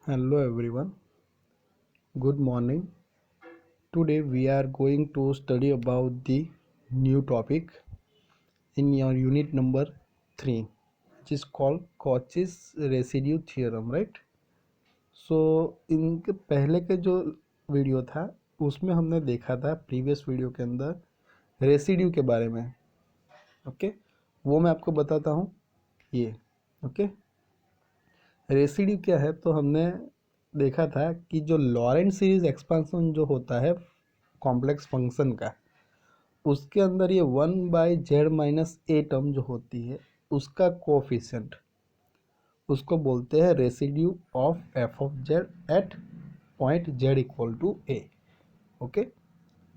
Hello everyone, good morning. Today we are going to study about the new topic in your unit number 3, which is called Cauchy's residue theorem, right? इनके पहले के जो video था उसमें हमने देखा था प्रीवियस वीडियो के अंदर रेसिड्यू के बारे में। ओके, वो मैं आपको बताता हूँ। ये ओके, रेसिड्यू क्या है तो हमने देखा था कि जो लॉरेंट सीरीज एक्सपांसन जो होता है कॉम्प्लेक्स फंक्शन का, उसके अंदर ये 1/z-a टर्म जो होती है उसका कोफिशिएंट, उसको बोलते हैं residue of f of z at point z equal to a. Okay,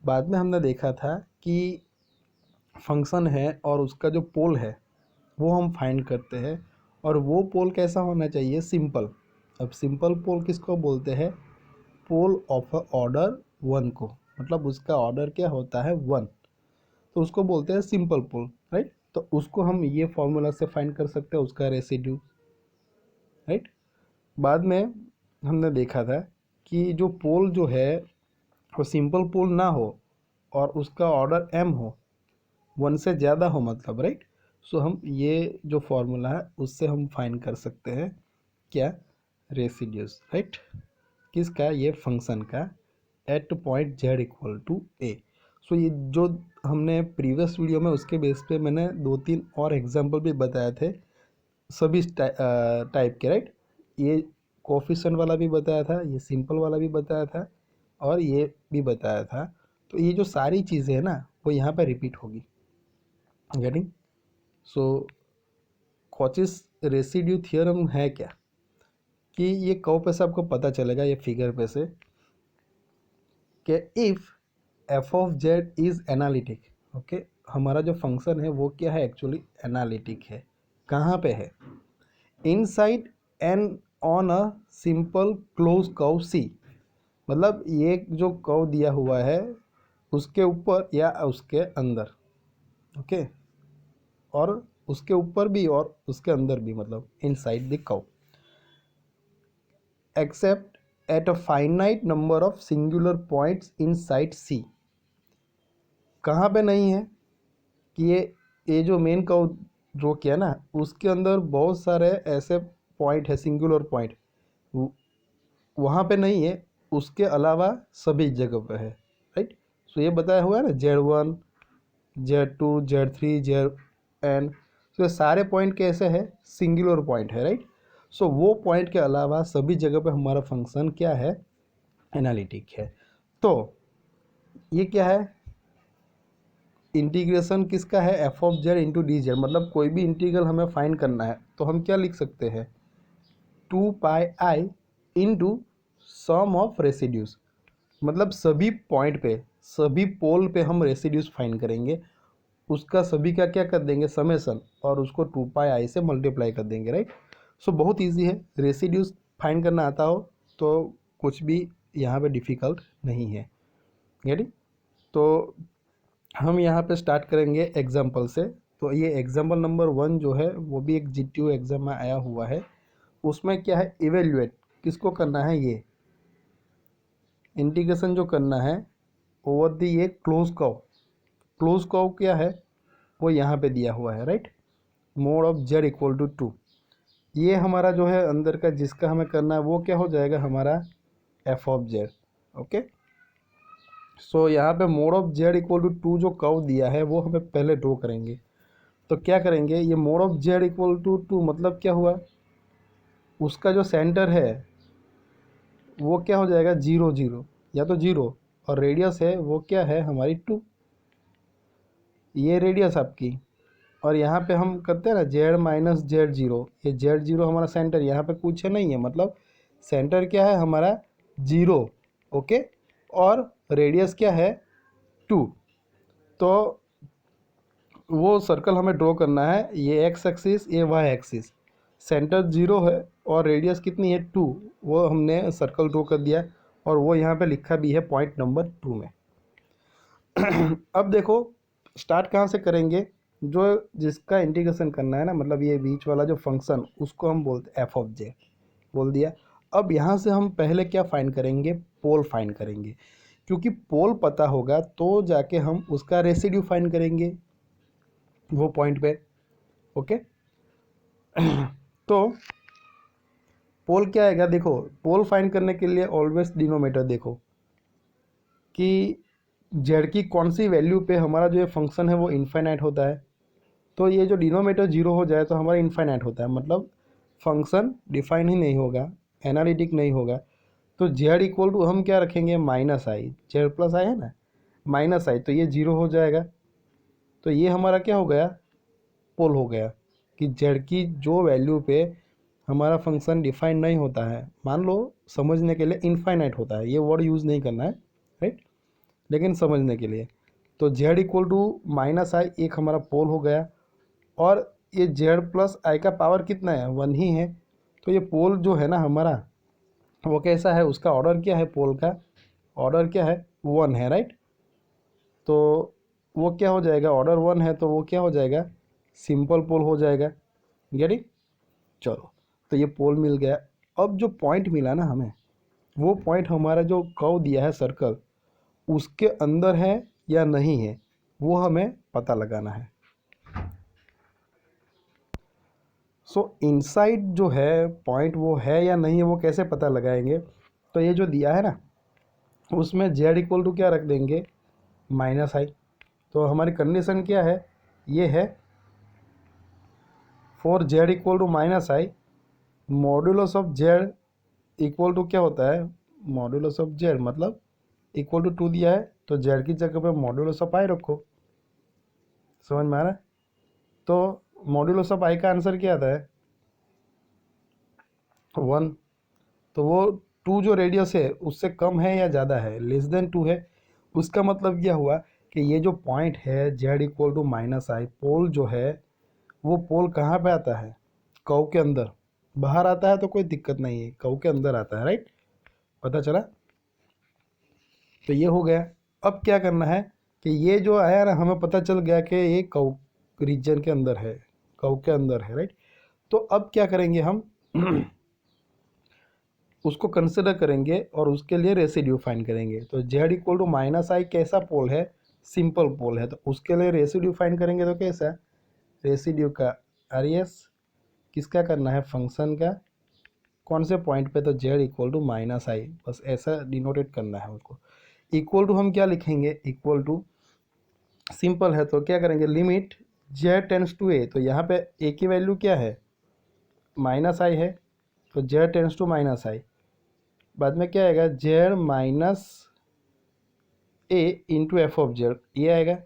बाद में हमने देखा था कि फंक्शन है और उसका जो पोल है वो हम फाइंड करते हैं, और वो पोल कैसा होना चाहिए? सिंपल। अब सिंपल पोल किसको बोलते हैं? पोल ऑफ ऑर्डर 1 को, मतलब उसका ऑर्डर क्या होता है? 1, तो उसको बोलते हैं सिंपल पोल, राइट। तो उसको हम ये फॉर्मूला से फाइंड कर सकते हैं उसका रेसिड्यू, राइट। बाद में हमने देखा था कि जो पोल जो है वो सिंपल पोल ना हो और उसका ऑर्डर m हो, 1 से ज़्यादा हो मतलब, राइट। हम ये जो फॉर्मूला है उससे हम फाइंड कर सकते हैं क्या? Residues, right. किसका? ये फंक्शन का at point z equal to a. ये जो हमने प्रीवियस वीडियो में उसके बेस पे मैंने 2-3 और एग्जांपल भी बताए थे सभी टाइप के, राइट। ये कोफिशिएंट वाला भी बताया था, ये सिंपल वाला भी बताया था, और ये भी बताया था। तो ये जो सारी चीज़ें हैं ना वो यहाँ पे रिपीट होगी। गेटिंग? सो कॉचीज रेसिड्यू थियरम है क्या कि ये कब पे से आपको पता चलेगा, ये फिगर पे से, कि if F of Z is analytic. Okay, हमारा जो फंक्शन है वो क्या है? एक्चुअली एनालिटिक है। कहाँ पे है? Inside and on a simple close curve C, मतलब ये जो कर्व दिया हुआ है उसके ऊपर या उसके अंदर। ओके, और उसके ऊपर भी और उसके अंदर भी, मतलब inside the curve, except at a finite number of singular points inside c. कहाँ पे नहीं है? कि ये जो मेन कर्व ड्रॉ किया ना उसके अंदर बहुत सारे ऐसे पॉइंट है, सिंगुलर पॉइंट, वहाँ पे नहीं है, उसके अलावा सभी जगह पे है, राइट। ये बताया हुआ है ना, Z1 Z2 Z3 ZN। ये सारे पॉइंट कैसे है? सिंगुलर पॉइंट है, राइट। वो पॉइंट के अलावा सभी जगह पे हमारा फंक्शन क्या है? एनालिटिक है। तो ये क्या है? इंटीग्रेशन किसका है? F of Z into D Z, मतलब कोई भी इंटीग्रल हमें फाइंड करना है तो हम क्या लिख सकते हैं? 2πi into sum of residues, मतलब सभी पॉइंट पे, सभी पोल पे हम रेसिड्यूज फाइंड करेंगे, उसका सभी का क्या कर देंगे? समेसन, और उसको 2πi से मल्टीप्लाई कर देंगे, राइट। बहुत इजी है, रेसिड्यूज फाइंड करना आता हो तो कुछ भी यहाँ पे डिफ़िकल्ट नहीं है। गेटिंग? तो हम यहाँ पे स्टार्ट करेंगे एग्जाम्पल से। तो ये एग्जाम्पल नंबर 1 जो है वो भी एक GTU एग्जाम में आया हुआ है। उसमें क्या है? इवेल्युएट किसको करना है? ये इंटीग्रेशन जो करना है ओवर दी ये क्लोज कर्व। क्लोज कर्व क्या है? वो यहाँ पे दिया हुआ है, right. Mod of z equal to 2, ये हमारा जो है अंदर का जिसका हमें करना है वो क्या हो जाएगा? हमारा एफ ऑफ जेड। ओके, यहाँ पे mod of z equal to 2 जो कर्व दिया है वो हमें पहले ड्रॉ करेंगे। तो क्या करेंगे? ये mod of z equal to 2 मतलब क्या हुआ? उसका जो सेंटर है वो क्या हो जाएगा? 0 0, या तो 0, और रेडियस है वो क्या है? हमारी 2, ये रेडियस आपकी। और यहाँ पे हम करते हैं ना Z-Z0, ये Z0 हमारा सेंटर, यहाँ पे कुछ नहीं है, मतलब सेंटर क्या है हमारा? 0। ओके, और रेडियस क्या है? 2। तो वो सर्कल हमें ड्रॉ करना है, ये एक्स एक्सिस, ये वाई एक्सिस। सेंटर 0 है और रेडियस कितनी है? 2। वो हमने सर्कल ड्रॉ कर दिया, और वो यहाँ पे लिखा भी है पॉइंट नंबर 2 में। अब देखो स्टार्ट कहाँ से करेंगे? जो जिसका इंटीग्रेशन करना है ना, मतलब ये बीच वाला जो फंक्शन, उसको हम बोलते हैं एफ ऑफ जे, बोल दिया। अब यहाँ से हम पहले क्या फाइंड करेंगे, पोल फाइंड करेंगे, क्योंकि पोल पता होगा तो जाके हम उसका रेसिड्यू फाइंड करेंगे वो पॉइंट पे। ओके तो पोल क्या आएगा, देखो पोल फाइंड करने के लिए ऑलवेज डिनोमीटर देखो कि जेड की कौन सी वैल्यू पे हमारा जो ये फंक्शन है वो इनफाइनाइट होता है। तो ये जो डिनोमीटर जीरो हो जाए तो हमारा इनफाइनाइट होता है, मतलब फंक्शन डिफाइन ही नहीं होगा, एनालिटिक नहीं होगा। तो जेड इक्वल टू हम क्या रखेंगे, माइनस आई, जेड प्लस आई है ना, माइनस आई, तो ये जीरो हो जाएगा। तो ये हमारा क्या हो गया, पोल हो गया कि जेड की जो वैल्यू पे हमारा फंक्शन डिफाइन नहीं होता है, मान लो समझने के लिए इनफाइनाइट होता है, ये वर्ड यूज़ नहीं करना है राइट, लेकिन समझने के लिए। तो जेड इक्वल टू माइनस आई एक हमारा पोल हो गया, और ये जेड प्लस आई का पावर कितना है, वन ही है। तो ये पोल जो है ना हमारा वो कैसा है, उसका ऑर्डर क्या है, पोल का ऑर्डर क्या है, वन है राइट। तो वो क्या हो जाएगा, ऑर्डर वन है तो वो क्या हो जाएगा, सिंपल पोल हो जाएगा। Get it. चलो, तो ये पोल मिल गया। अब जो पॉइंट मिला ना हमें, वो पॉइंट हमारा जो कर्व दिया है सर्कल, उसके अंदर है या नहीं है, वो हमें पता लगाना है। सो इनसाइड जो है पॉइंट वो है या नहीं है, वो कैसे पता लगाएंगे। तो ये जो दिया है ना, उसमें जेड इक्वल टू क्या रख देंगे, माइनस आई। तो हमारी कंडीशन क्या है, ये है for z equal to minus i, modulus of z equal to क्या होता है, मॉड्यूलस ऑफ जेड, मतलब इक्वल टू टू दिया है तो जेड की जगह पे मॉड्यूलस ऑफ आई रखो। समझ में आ रहा है। तो मॉड्यूलस ऑफ आई का आंसर क्या आता है, वन। तो वो टू जो रेडियस है उससे कम है या ज़्यादा है, लेस देन टू है। उसका मतलब क्या हुआ कि ये जो पॉइंट है जेड इक्वल टू माइनस आई, पोल जो है वो पोल कहाँ पे आता है, कर्व के अंदर। बाहर आता है तो कोई दिक्कत नहीं है, कर्व के अंदर आता है राइट, पता चला। तो ये हो गया। अब क्या करना है कि ये जो आया ना, हमें पता चल गया कि ये कर्व रीजन के अंदर है, कर्व के अंदर है राइट। तो अब क्या करेंगे हम उसको कंसिडर करेंगे और उसके लिए रेसिड्यू फाइंड करेंगे। तो जेड इक्वल टू माइनस आई कैसा पोल है, सिंपल पोल है, तो उसके लिए रेसिड्यू फाइंड करेंगे। तो कैसा रेसिड्यू का आर किसका करना है, फंक्शन का, कौन से पॉइंट पे, तो जेड इक्वल टू माइनस आई, बस ऐसा डिनोटेट करना है उसको। इक्वल टू हम क्या लिखेंगे, इक्वल टू सिंपल है तो क्या करेंगे, लिमिट जेड टेंस टू ए, तो यहाँ पे ए की वैल्यू क्या है, माइनस आई है, तो जेड टेंस टू माइनस आई। बाद में क्या आएगा, Z minus A into F of Z, ये आएगा।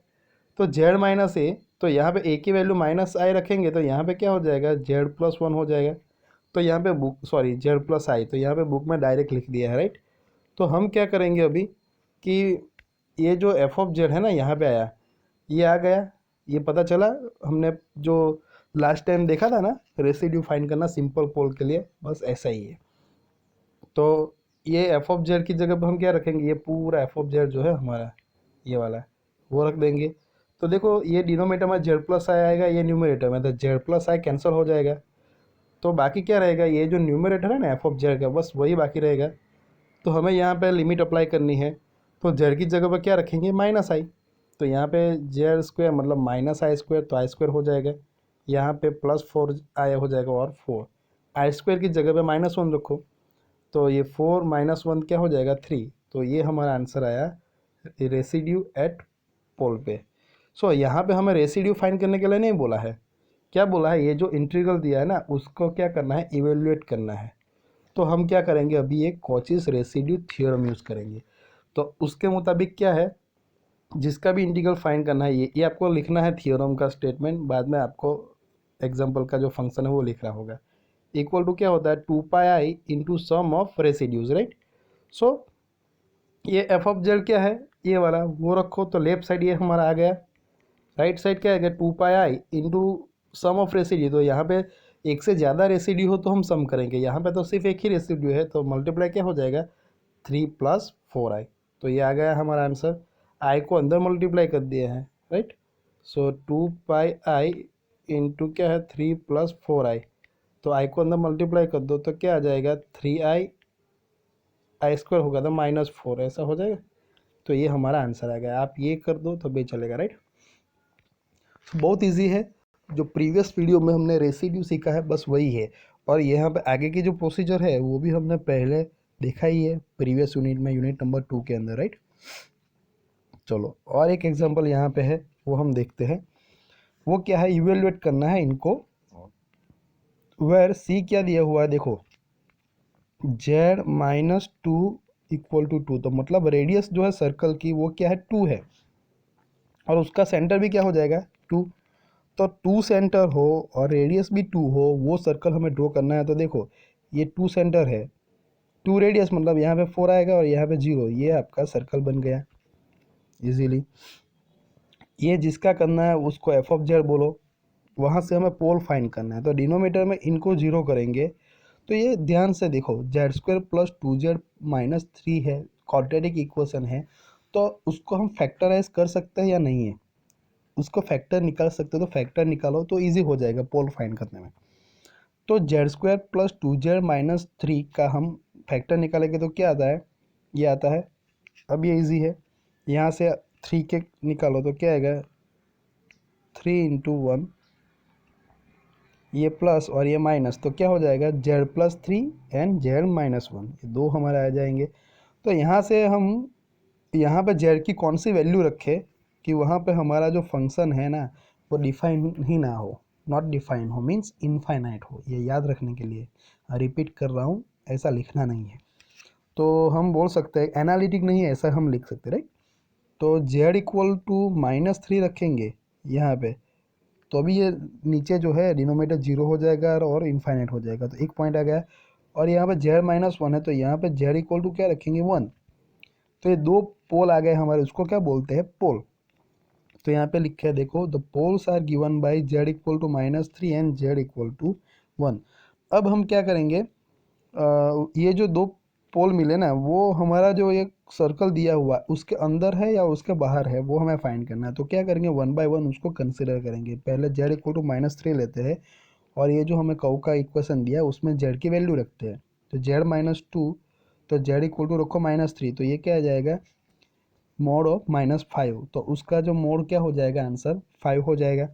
तो जेड माइनस ए, तो यहाँ पे ए की वैल्यू माइनस आई रखेंगे तो यहाँ पे क्या हो जाएगा, जेड प्लस वन हो जाएगा। तो यहाँ पे बुक सॉरी जेड प्लस आई, तो यहाँ पे बुक में डायरेक्ट लिख दिया है राइट। तो हम क्या करेंगे अभी कि ये जो एफ ऑफ जेड है ना, यहाँ पे आया, ये आ गया, ये पता चला। हमने जो लास्ट टाइम देखा था ना, रेसिड्यू फाइंड करना सिंपल पोल के लिए, बस ऐसा ही है। तो ये एफ ऑफ जेड की जगह पर हम क्या रखेंगे, ये पूरा एफ ऑफ जेड जो है हमारा ये वाला वो रख देंगे। तो देखो ये डिनोमीटर में जेड प्लस आई आएगा, ये न्यूमरेटर में, तो जेड प्लस आई कैंसिल हो जाएगा। तो बाकी क्या रहेगा, ये जो न्यूमरेटर है ना एफ ऑफ जेड का, बस वही बाकी रहेगा। तो हमें यहाँ पे लिमिट अप्लाई करनी है। तो जेड की जगह पर क्या रखेंगे, माइनस आई। तो यहाँ पे जेड स्क्वायर मतलब माइनस आई स्क्वायर, तो आई स्क्वायर हो जाएगा। यहाँ पे प्लस फोर आई हो जाएगा, और फोर आई स्क्वायर की जगह पे माइनस वन रखो, तो ये फोर माइनस वन क्या हो जाएगा, थ्री। तो ये हमारा आंसर आया, रेसिड्यू एट पोल पे। सो यहाँ पे हमें रेसिड्यू फाइंड करने के लिए नहीं बोला है, क्या बोला है, ये जो इंटीग्रल दिया है ना उसको क्या करना है, इवेल्युएट करना है। तो हम क्या करेंगे, अभी एक कॉचीज रेसिड्यू थ्योरम यूज़ करेंगे। तो उसके मुताबिक क्या है, जिसका भी इंटीग्रल फाइंड करना है, ये आपको लिखना है थ्योरम का स्टेटमेंट, बाद में आपको एग्जाम्पल का जो फंक्शन है वो लिखना होगा। इक्वल टू क्या होता है, two pi i into sum of residues right. So ये एफ ऑफ जेड क्या है, ये वाला वो रखो, तो लेफ्ट साइड ये हमारा आ गया, राइट साइड क्या है, two pi i into sum of residue. तो यहाँ पे एक से ज़्यादा रेसिड्यू हो तो हम सम करेंगे, यहाँ पे तो सिर्फ एक ही रेसिड्यू है, तो मल्टीप्लाई क्या हो जाएगा, थ्री प्लस फोर आई। तो ये आ गया हमारा आंसर, आई को अंदर मल्टीप्लाई कर दिया है right. So two pi i into क्या है, थ्री प्लस फोर आई, तो आई को अंदर मल्टीप्लाई कर दो तो क्या आ जाएगा, थ्री आई i² होगा तो -4 ऐसा हो जाएगा। तो ये हमारा आंसर आ गया। आप ये कर दो तो भी चलेगा, राइट। बहुत इजी है। जो प्रीवियस वीडियो में हमने रेसिड्यू सीखा है बस वही है, और यहाँ पे आगे की जो प्रोसीजर है वो भी हमने पहले देखा ही है प्रीवियस यूनिट में, यूनिट नंबर 2 के अंदर, राइट। चलो और एक एग्जांपल यहाँ पे है वो हम देखते हैं। वो क्या है, इवेल्युएट करना है इनको। वेयर सी क्या दिया हुआ है देखो, z-2 इक्वल टू 2, तो मतलब रेडियस जो है सर्कल की वो क्या है 2 है, और उसका सेंटर भी क्या हो जाएगा 2। तो 2 सेंटर हो और रेडियस भी 2 हो, वो सर्कल हमें ड्रॉ करना है। तो देखो ये 2 सेंटर है, 2 रेडियस, मतलब यहाँ पे 4 आएगा और यहाँ पे 0, ये आपका सर्कल बन गया इजीली। ये जिसका करना है उसको एफ ऑफ जेड बोलो। वहाँ से हमें पोल फाइंड करना है, तो डिनोमीटर में इनको 0 करेंगे। तो ये ध्यान से देखो, z² प्लस 2z माइनस 3 है, क्वाड्रेटिक इक्वेशन है, तो उसको हम फैक्टराइज कर सकते हैं या नहीं है, उसको फैक्टर निकाल सकते हो तो फैक्टर निकालो तो इजी हो जाएगा पोल फाइंड करने में। तो z² प्लस 2z माइनस 3 का हम फैक्टर निकालेंगे तो क्या आता है, ये आता है। अब ये इजी है, यहाँ से 3 के निकालो तो क्या आएगा 3 इंटू 1, ये प्लस और ये माइनस, तो क्या हो जाएगा z+3 एंड z-1, ये दो हमारे आ जाएंगे। तो यहाँ से हम यहाँ पे z की कौन सी वैल्यू रखें कि वहाँ पे हमारा जो फंक्शन है ना वो डिफाइन ही ना हो, नॉट डिफाइन हो मीन्स इनफाइनाइट हो। ये याद रखने के लिए रिपीट कर रहा हूँ, ऐसा लिखना नहीं है। तो हम बोल सकते हैं एनालिटिक नहीं है, ऐसा हम लिख सकते, राइट। तो z=-3 रखेंगे यहाँ पे, तो अभी ये नीचे जो है डिनोमीटर 0 हो जाएगा और इनफाइनाइट हो जाएगा, तो एक पॉइंट आ गया। और यहाँ पे z-1 है, तो यहाँ पे z क्या रखेंगे 1, तो ये दो पोल आ गए हमारे, उसको क्या बोलते हैं पोल। तो यहाँ पे लिखे है देखो, the poles are given by z=-3 and z=1। अब हम क्या करेंगे, ये जो दो पोल मिले ना, वो हमारा जो ये सर्कल दिया हुआ उसके अंदर है या उसके बाहर है वो हमें फाइंड करना है। तो क्या करेंगे 1 बाय 1 उसको कंसिडर करेंगे। पहले z=-3 लेते हैं, और ये जो हमें कर्व का इक्वेशन दिया है उसमें z की वैल्यू रखते हैं। तो z-2, तो z रखो -3, तो ये क्या आ जाएगा मोड ऑफ -5, तो उसका जो मोड क्या हो जाएगा आंसर 5 हो जाएगा।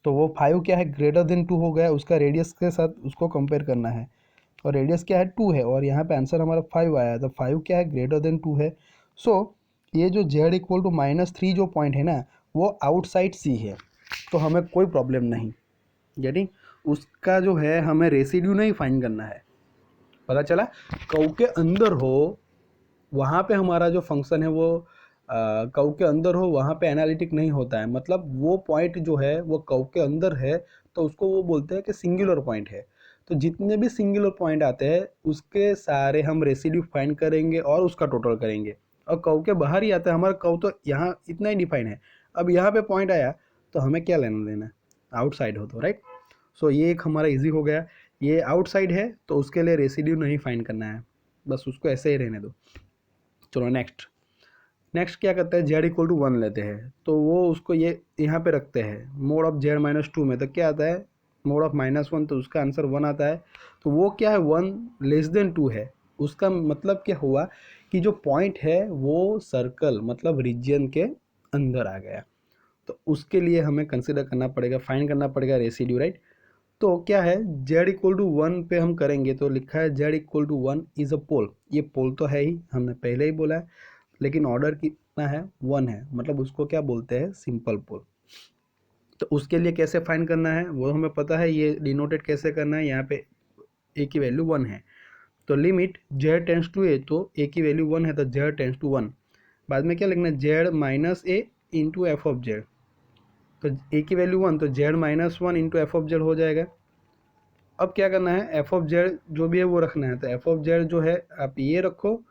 तो वो 5 क्या है ग्रेटर देन 2 हो गया, उसका रेडियस के साथ उसको कंपेयर करना है, और रेडियस क्या है 2 है, और यहाँ पे आंसर हमारा 5 आया, तो 5 क्या है ग्रेटर देन 2 है। सो ये जो z=-3 जो पॉइंट है ना वो आउटसाइड सी है, तो हमें कोई प्रॉब्लम नहीं, यानी उसका जो है हमें रेसिड्यू नहीं फाइंड करना है। पता चला, कर्व के अंदर हो वहाँ पे हमारा जो फंक्शन है वो कर्व के अंदर हो, वहाँ पे एनालिटिक नहीं होता है। मतलब वो पॉइंट जो है वो कर्व के अंदर है, तो उसको वो बोलते हैं कि सिंगुलर पॉइंट है। तो जितने भी सिंगुलर पॉइंट आते हैं उसके सारे हम रेसिड्यू फाइंड करेंगे और उसका टोटल करेंगे। और कर्व के बाहर ही आता है हमारा, कर्व तो यहाँ इतना ही डिफाइन है। अब यहाँ पे पॉइंट आया तो हमें क्या लेना देना, आउटसाइड हो तो, राइट। सो ये एक हमारा इजी हो गया। ये आउटसाइड है तो उसके लिए रेसिड्यू नहीं फाइंड करना है, बस उसको ऐसे ही रहने दो। चलो नेक्स्ट क्या करते हैं, z=1 लेते हैं, तो वो उसको ये यहाँ पे रखते हैं मोड ऑफ z-2 में, तो क्या आता है मोड ऑफ -1, तो उसका आंसर 1 आता है। तो वो क्या है 1 लेस देन 2 है, उसका मतलब क्या हुआ कि जो पॉइंट है वो सर्कल मतलब रीजन के अंदर आ गया। तो उसके लिए हमें कंसिडर करना पड़ेगा, फाइंड करना पड़ेगा रेसिड्यू, राइट। तो क्या है z=1 पे हम करेंगे, तो लिखा है z=1 इज़ अ पोल। ये पोल तो है ही, हमने पहले ही बोला है, लेकिन ऑर्डर कितना है 1 है, मतलब उसको क्या बोलते हैं सिंपल पोल। तो उसके लिए कैसे फाइंड करना है वो हमें पता है, ये डिनोटेड कैसे करना है। यहाँ पे a की वैल्यू 1 है, तो लिमिट z → a, तो a की वैल्यू 1 है तो z → 1। बाद में क्या लिखना है z-a into F of Z, तो a की वैल्यू 1 तो z-1 into F of Z हो जाएगा। अब क्या करना है एफ ऑफ जेड जो भी है वो रखना है, तो एफ ऑफ जेड जो है आप ये रखो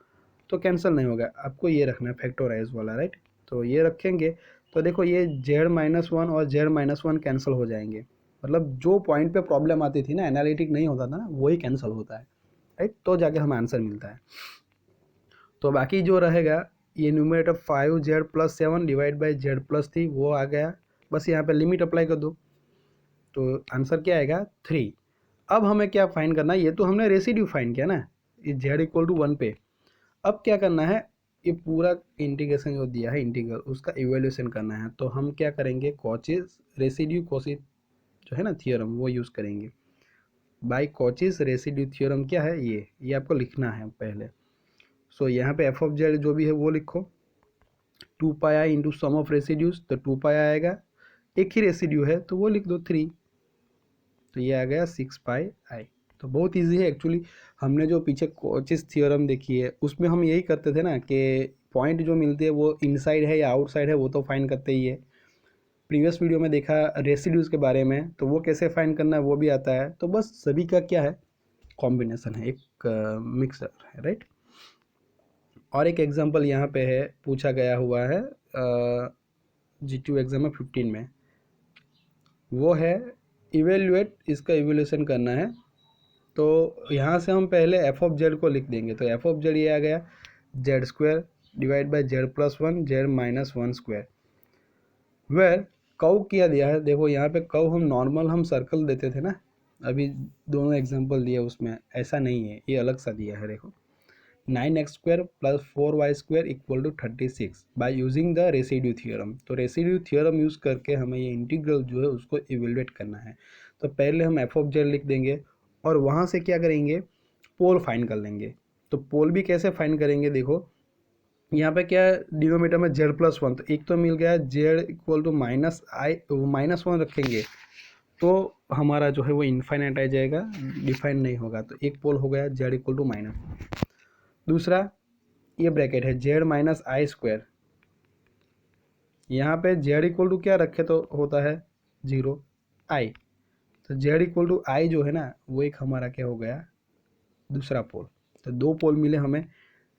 तो कैंसिल नहीं होगा, आपको ये रखना है फैक्टराइज वाला, राइट। तो ये रखेंगे तो देखो ये z-1 और z-1 कैंसिल हो जाएंगे, मतलब जो पॉइंट पे प्रॉब्लम आती थी ना, एनालिटिक नहीं होता था ना, वही कैंसिल होता है, राइट। तो जाके हमें आंसर मिलता है। तो बाकी जो रहेगा ये numerator 5z+7 divide by z+3 वो आ गया, बस यहाँ पे लिमिट अप्लाई कर दो, तो आंसर क्या आएगा 3। अब हमें क्या फाइंड करना है, ये तो हमने रेसिड्यू फाइंड किया ना, ये z=1 पे, अब क्या करना है, ये पूरा इंटीग्रेशन जो दिया है इंटीग्रल, उसका इवेल्यूशन करना है। तो हम क्या करेंगे, कॉचीज रेसिड्यू कोशी जो है ना थियोरम, वो यूज़ करेंगे। बाय कॉचीज रेसिड्यू थियोरम क्या है, ये आपको लिखना है पहले। सो यहाँ पे एफ ऑफ जेड जो भी है वो लिखो, 2 पाई i into sum of residues, तो 2 पाई आएगा, एक ही रेसिड्यू है तो वो लिख दो 3, तो ये आ गया 6 पाई आई। तो बहुत इजी है एक्चुअली। हमने जो पीछे कोचिस थ्योरम देखी है उसमें हम यही करते थे ना कि पॉइंट जो मिलते हैं वो इनसाइड है या आउटसाइड है वो तो फाइंड करते ही है। प्रीवियस वीडियो में देखा रेसिड्यूज के बारे में, तो वो कैसे फाइंड करना है वो भी आता है। तो बस सभी का क्या है, कॉम्बिनेशन है, एक मिक्सर है, राइट। और एक एग्जांपल यहाँ पे है, पूछा गया हुआ है G2 एग्जाम में 15 में, वो है इवेल्युएट, इसका इवेल्यूशन करना है। तो यहाँ से हम पहले एफ ऑफ जेड को लिख देंगे। तो एफ ऑफ जेड ये आ गया z square divide by z plus one z minus one square, where कव किया दिया है। देखो यहाँ पे कव हम नॉर्मल हम सर्कल देते थे ना, अभी दोनों एग्जांपल दिए उसमें ऐसा नहीं है, ये अलग सा दिया है। देखो 9x square plus 4y square equal to 36 by using the residue theorem. तो रेसिड्यू थियोरम यूज़ करके हमें ये इंटीग्रल जो है उसको इवेलुएट करना है। तो पहले हम एफ ऑफ जेड लिख देंगे और वहाँ से क्या करेंगे, पोल फाइंड कर लेंगे। तो पोल भी कैसे फाइंड करेंगे, देखो यहाँ पे क्या है, डिनोमीटर में जेड प्लस वन, तो एक तो मिल गया z equal to minus i, minus one रखेंगे तो हमारा जो है वो इनफाइनाइट आ जाएगा, डिफाइन नहीं होगा। तो एक पोल हो गया जेड इक्वल टू माइनस। दूसरा ये ब्रैकेट है जेड माइनस आई स्क्वायर, यहाँ पे जेड इक्वल टू क्या रखे तो होता है 0 आई, तो जेड इक्वल टू आई जो है ना वो एक हमारा क्या हो गया दूसरा पोल। तो दो पोल मिले हमें,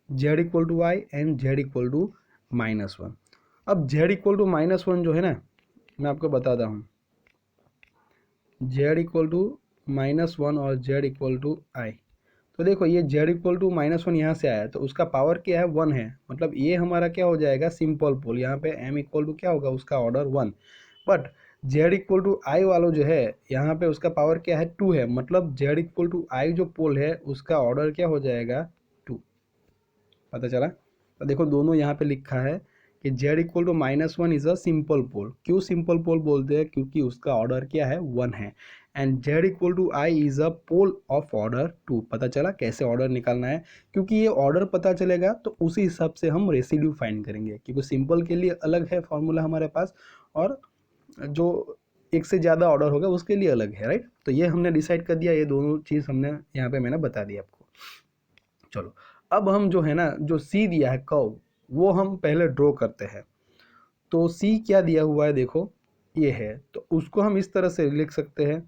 z equal to i and z equal to minus one. अब z equal to minus one जो है ना, मैं आपको बताता हूँ, z equal to minus one और जेड इक्वल टू आई। तो देखो ये z equal to minus one यहाँ से आया तो उसका पावर क्या है 1 है, मतलब ये हमारा क्या हो जाएगा सिंपल पोल। यहाँ पे एम इक्वल टू क्या होगा, उसका order 1। But z equal to i वालों जो है यहाँ पे उसका पावर क्या है 2 है, मतलब जेड इक्वल टू आई जो पोल है उसका ऑर्डर क्या हो जाएगा 2। पता चला। तो देखो दोनों यहाँ पे लिखा है कि z equal to minus one is a simple pole. क्यों सिंपल पोल बोलते हैं, क्योंकि उसका ऑर्डर क्या है 1 है। And z equal to i is a pole of order 2। पता चला कैसे ऑर्डर निकालना है, क्योंकि ये ऑर्डर पता चलेगा तो उसी हिसाब से हम रेसिड्यू फाइंड करेंगे, क्योंकि सिंपल के लिए अलग है फॉर्मूला हमारे पास और जो एक से ज़्यादा ऑर्डर होगा उसके लिए अलग है, राइट। तो ये हमने डिसाइड कर दिया, ये दोनों चीज़ हमने यहाँ पे मैंने बता दिया आपको। चलो अब हम जो है ना, जो सी दिया है कर्व, वो हम पहले ड्रॉ करते हैं। तो सी क्या दिया हुआ है देखो ये है, तो उसको हम इस तरह से लिख सकते हैं,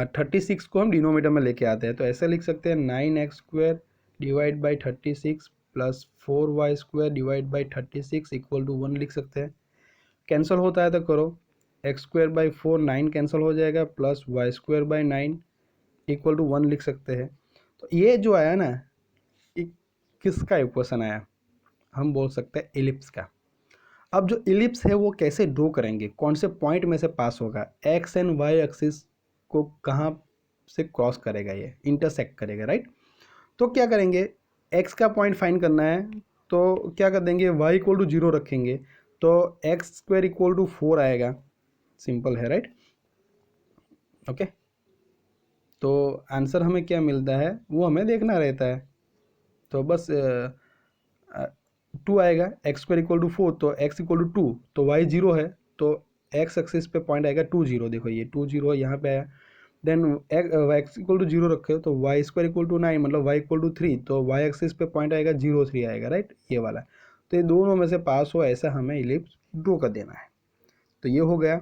36 को हम डिनोमीटर में लेके आते हैं तो ऐसे लिख सकते हैं 9x square divide by 36 plus 4y square divide by 36 equal to 1 लिख सकते हैं। कैंसिल होता है तो करो, एक्स स्क्वायर बाई 4 9 कैंसिल हो जाएगा, plus y square by 9 equal to 1 लिख सकते हैं। तो ये जो आया ना, किसका इक्वेशन आया, हम बोल सकते हैं एलिप्स का। अब जो एलिप्स है वो कैसे ड्रॉ करेंगे, कौन से पॉइंट में से पास होगा, एक्स एंड वाई एक्सिस को कहाँ से क्रॉस करेगा, ये इंटरसेक्ट करेगा, राइट। तो क्या करेंगे, एक्स का पॉइंट फाइंड करना है तो क्या कर देंगे, वाई इक्वल टू 0 रखेंगे तो एक्स स्क्वायर इक्वल टू 4 आएगा, सिंपल है, राइट। ओके, तो आंसर हमें क्या मिलता है वो हमें देखना रहता है। तो बस 2 आएगा, एक्स स्क्वायर इक्वल टू 4 तो एक्स इक्वल टू 2, तो वाई 0 है तो एक्स एक्सिस पे पॉइंट आएगा 2 0। देखो ये 2 0 यहाँ पे आया, देन एक्स इक्वल टू 0 रखे तो वाई स्क्वायर इक्वल टू 9, मतलब वाई इक्वल टू 3, तो वाई एक्सिस पे पॉइंट आएगा 0 3 आएगा, राइट, ये वाला। तो ये दोनों में से पास हो ऐसा हमें इलिप्स ड्रॉ कर देना है। तो ये हो गया,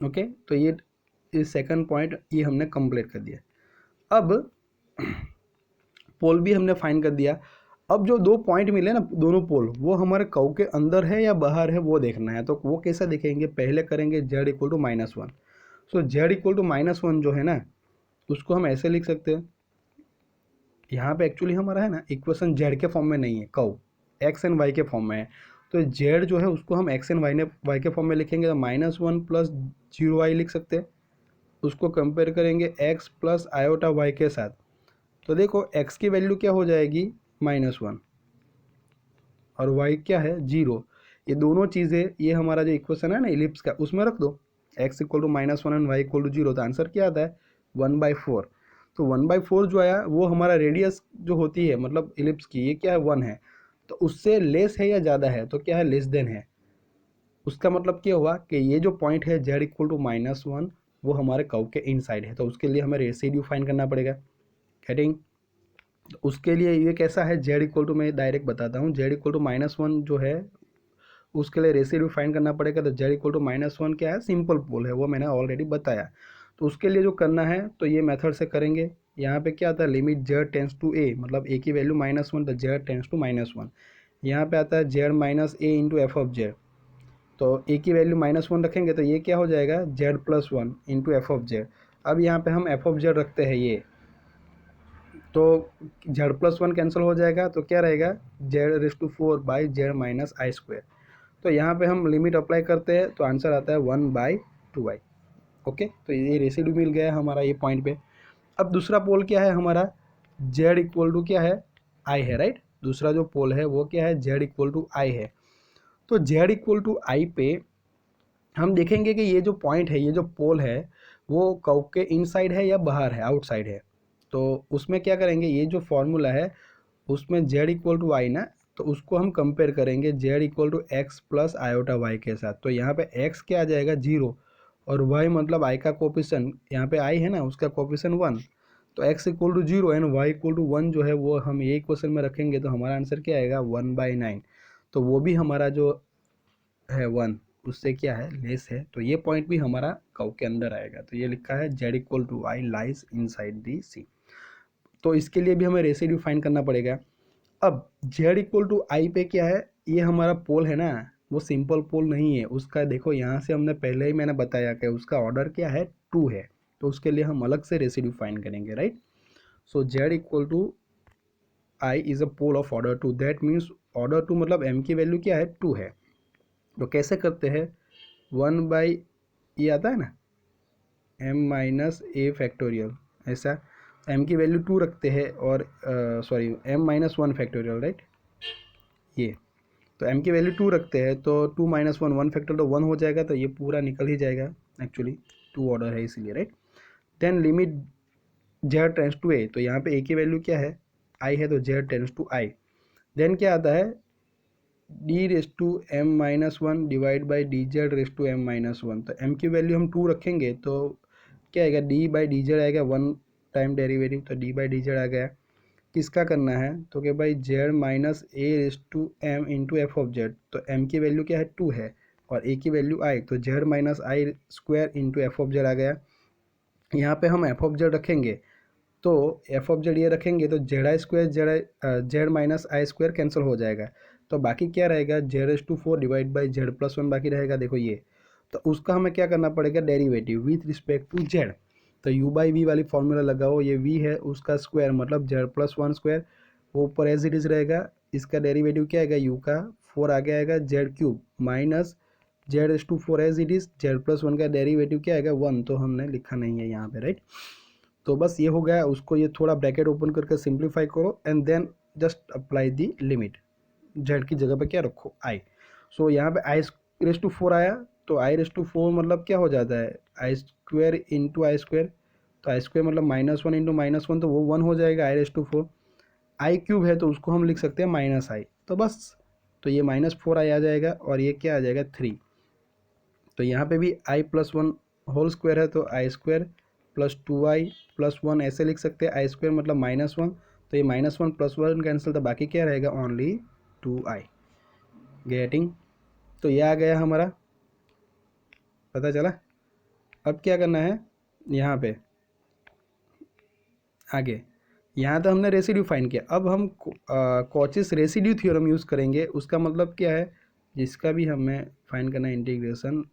ओके। तो ये सेकंड पॉइंट ये हमने कंप्लीट कर दिया। अब पोल भी हमने फाइंड कर दिया। अब जो दो पॉइंट मिले ना, दोनों पोल, वो हमारे कर्व के अंदर है या बाहर है वो देखना है। तो वो कैसे देखेंगे, पहले करेंगे z equal to minus one. So z equal to minus one जो है ना, उसको हम ऐसे लिख सकते हैं, यहाँ पे एक्चुअली हमारा है ना इक्वेशन जेड के फॉर्म में नहीं है, कर्व एक्स एंड वाई के फॉर्म में है। तो जेड जो है उसको हम एक्स एंड वाई के फॉर्म में लिखेंगे, तो माइनस वन प्लस 0 वाई लिख सकते हैं। उसको कंपेयर करेंगे एक्स प्लस आयोटा वाई के साथ, तो देखो x की वैल्यू क्या हो जाएगी -1 और y क्या है 0। ये दोनों चीज़ें, ये हमारा जो इक्वेशन है ना इलिप्स का, उसमें रख दो। x equal to -1 and y equal to 0, तो आंसर क्या आता है 1/4। तो 1/4 जो आया वो हमारा रेडियस जो होती है मतलब इलिप्स की, ये क्या है 1 है। तो उससे लेस है या ज़्यादा है, तो क्या है लेस देन है। उसका मतलब क्या हुआ कि ये जो पॉइंट है z इक्वल टू -1 वो हमारे कर्व के इनसाइड है, तो उसके लिए हमें रेसिड्यू फाइंड करना पड़ेगा। गेटिंग। तो उसके लिए ये कैसा है, z इक्वल टू, मैं डायरेक्ट बताता हूँ, z इक्वल टू -1 जो है उसके लिए रेसिड्यू फाइंड करना पड़ेगा। तो z इक्वल टू -1 क्या है, सिंपल पोल है, वो मैंने ऑलरेडी बताया। तो उसके लिए जो करना है तो ये मेथड से करेंगे। यहाँ पे क्या आता है limit z tends to a, मतलब a की वैल्यू -1 तो z टेंस टू -1। यहाँ पे आता है z minus a into F of z, तो a की वैल्यू -1 रखेंगे तो ये क्या हो जाएगा z plus 1 into F of z। अब यहाँ पे हम एफ ऑफ z रखते हैं ये, तो z प्लस 1 कैंसिल हो जाएगा, तो क्या रहेगा z⁴ by z minus I square. तो यहाँ पे हम लिमिट अप्लाई करते हैं तो आंसर आता है 1/2i। ओके, तो ये रेसिड्यू मिल गया है हमारा ये पॉइंट पे। अब दूसरा पोल क्या है हमारा, z इक्वल टू क्या है i है, राइट। दूसरा जो पोल है वो क्या है z इक्वल टू i है। तो z इक्वल टू i पे हम देखेंगे कि ये जो पॉइंट है, ये जो पोल है वो कर्व के इनसाइड है या बाहर है, आउटसाइड है। तो उसमें क्या करेंगे, ये जो फॉर्मूला है उसमें z इक्वल टू आई ना, तो उसको हम कंपेयर करेंगे z equal to x plus iota y के साथ। तो यहाँ पे x क्या आ जाएगा 0 और y मतलब i का कोफिशिएंट, यहाँ पे i है ना उसका कोफिशिएंट 1। तो x equal to 0 and y equal to 1 जो है वो हम ये इक्वेशन में रखेंगे तो हमारा आंसर क्या आएगा 1/9। तो वो भी हमारा जो है 1 उससे क्या है लेस है, तो ये पॉइंट भी हमारा कर्व के अंदर आएगा। तो ये लिखा है z equal to i lies inside the C. तो इसके लिए भी हमें रेसिड्यू फाइंड करना पड़ेगा। अब z इक्वल टू आई पे क्या है, ये हमारा पोल है ना, वो सिंपल पोल नहीं है। उसका देखो यहाँ से हमने पहले ही मैंने बताया कि उसका ऑर्डर क्या है 2 है, तो उसके लिए हम अलग से रेसिड्यू फाइंड करेंगे, right. So z equal to i is a pole of order 2, that means order 2 मतलब m की वैल्यू क्या है 2 है। तो कैसे करते हैं, 1 ये आता है ना m माइनस ए फैक्टोरियल, ऐसा m की वैल्यू 2 रखते हैं और सॉरी m-1 फैक्टोरियल, राइट। ये तो m की वैल्यू 2 रखते हैं तो 2 - 1 फैक्टोरियल तो 1 हो जाएगा, तो ये पूरा निकल ही जाएगा। एक्चुअली 2 ऑर्डर है इसीलिए, right. Then limit z tends to a, तो यहाँ पे a की वैल्यू क्या है i है, तो z tends to i। Then क्या आता है d⁻m-1 डिवाइड बाई dz⁻m-1। तो m की वैल्यू हम 2 रखेंगे तो क्या आएगा d/dz आएगा 1 टाइम डेरिवेटिव, तो d/dz आ गया। किसका करना है तो कि भाई z minus a⁻m into F of z। तो m की वैल्यू क्या है 2 है और a की वैल्यू i, तो z minus I square into F of z आ गया। यहाँ पे हम एफ ऑफ z रखेंगे तो एफ ऑफ जेड ये रखेंगे तो जेड माइनस आई स्क्वायर कैंसिल हो जाएगा, तो बाकी क्या रहेगा z⁴ डिवाइड बाई z+1 बाकी रहेगा। देखो ये, तो उसका हमें क्या करना पड़ेगा derivative with respect to z। तो u/v वाली फॉर्मूला लगाओ, ये v है उसका स्क्वायर मतलब z+1 स्क्वायर, वो ऊपर एज इट इज रहेगा। इसका डेरिवेटिव क्या आएगा u का 4 आगे आएगा z³ minus z⁴ as it is, z+1 का डेरिवेटिव क्या आएगा 1, तो हमने लिखा नहीं है यहाँ पे, राइट। तो बस ये हो गया, उसको ये थोड़ा ब्रैकेट ओपन करके सिंप्लीफाई करो and then just apply the limit. z की जगह पे क्या रखो i। सो यहाँ पे i⁴ आया, तो i⁴ मतलब क्या हो जाता है i² इंटू आई स्क्वायर। तो आई स्क्वायर मतलब -1 इंटू -1 तो वो 1 हो जाएगा i⁴। i³ है तो उसको हम लिख सकते हैं -i, तो बस तो ये -4i आ जाएगा और ये क्या आ जाएगा 3। तो यहाँ पे भी i+1 होल स्क्वायर है तो i² प्लस 2i प्लस 1 ऐसे लिख सकते हैं, i² मतलब -1, तो ये -1 प्लस 1 कैंसिल, तो बाकी क्या रहेगा ओनली 2i। गेटिंग। तो ये आ गया हमारा, पता चला। अब क्या करना है यहाँ पे आगे, यहाँ तो हमने रेसिड्यू फाइंड किया, अब हम कॉचीज रेसिड्यू थ्योरम यूज़ करेंगे। उसका मतलब क्या है, जिसका भी हमें फाइंड करना है इंटीग्रेशन,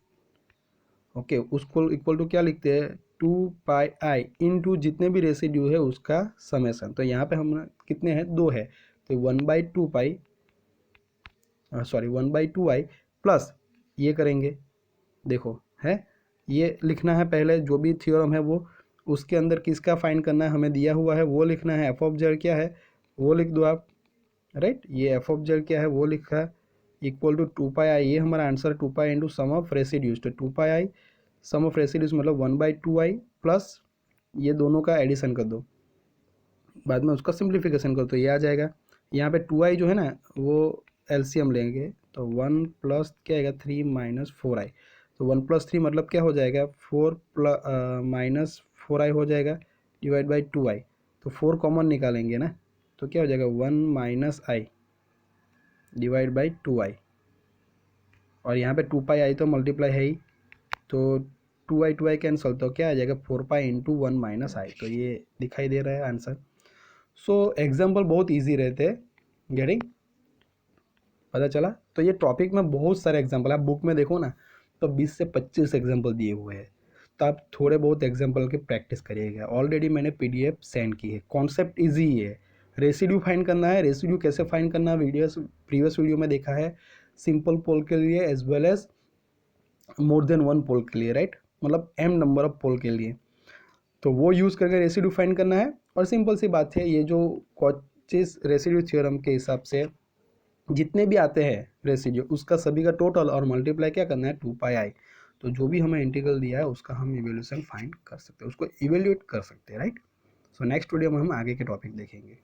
ओके, उसको इक्वल टू क्या लिखते हैं 2πi इंटू जितने भी रेसिड्यू है उसका समेसन। तो यहाँ पे हम कितने हैं 2 है, तो 1/2π सॉरी 1/2i प्लस ये करेंगे, देखो है ये लिखना है पहले जो भी थ्योरम है वो, उसके अंदर किसका फाइंड करना है हमें दिया हुआ है वो लिखना है। एफ ऑफ जेड क्या है वो लिख दो आप, राइट। ये एफ ऑफ जेड क्या है वो लिखा है, इक्वल टू 2πi, ये हमारा answer 2πi into sum of residues. तो 2πi सम ऑफ रेसिड्यूज मतलब 1/2i प्लस ये दोनों का एडिशन कर दो, बाद में उसका सिंप्लीफिकेशन करो तो ये आ जाएगा। यहाँ पे 2i जो है ना वो एलसीएम लेंगे तो 1 प्लस क्या आएगा 3 माइनस 4i, तो 1 प्लस 3 मतलब क्या हो जाएगा 4 प्लस माइनस 4i हो जाएगा डिवाइड बाई 2i, तो 4 कॉमन निकालेंगे ना तो क्या हो जाएगा 1 minus I divide by 2i, और यहाँ पे 2πi तो मल्टीप्लाई है ही, तो 2i कैंसल तो क्या आ जाएगा 4π इंटू 1 माइनस आई, तो ये दिखाई दे रहा है आंसर। सो एग्जाम्पल बहुत ईजी रहते हैं, गेटिंग पता चला। तो ये टॉपिक में बहुत सारे एग्जाम्पल, आप बुक में देखो ना तो 20 से 25 एग्जाम्पल दिए हुए हैं, तो आप थोड़े बहुत एग्जाम्पल की प्रैक्टिस करिएगा। ऑलरेडी मैंने पीडीएफ सेंड की है, कॉन्सेप्ट इजी है। रेसिड्यू फाइंड करना है, रेसिड्यू कैसे फाइंड करना है वीडियोस प्रीवियस वीडियो में देखा है, सिंपल पोल के लिए as well as more than one pole के लिए, राइट, मतलब एम नंबर ऑफ पोल के लिए, तो वो यूज़ करके रेसिड्यू फाइंड करना है। और सिंपल सी बात है, ये जो कॉचेस रेसिड्यू थ्योरम के हिसाब से जितने भी आते हैं रेसिड्यू उसका सभी का टोटल और मल्टीप्लाई क्या करना है 2πi, तो जो भी हमें इंटीग्रल दिया है उसका हम इवेल्यूशन फाइंड कर सकते हैं, उसको इवेल्यूएट कर सकते हैं, राइट। सो नेक्स्ट वीडियो में हम आगे के टॉपिक देखेंगे।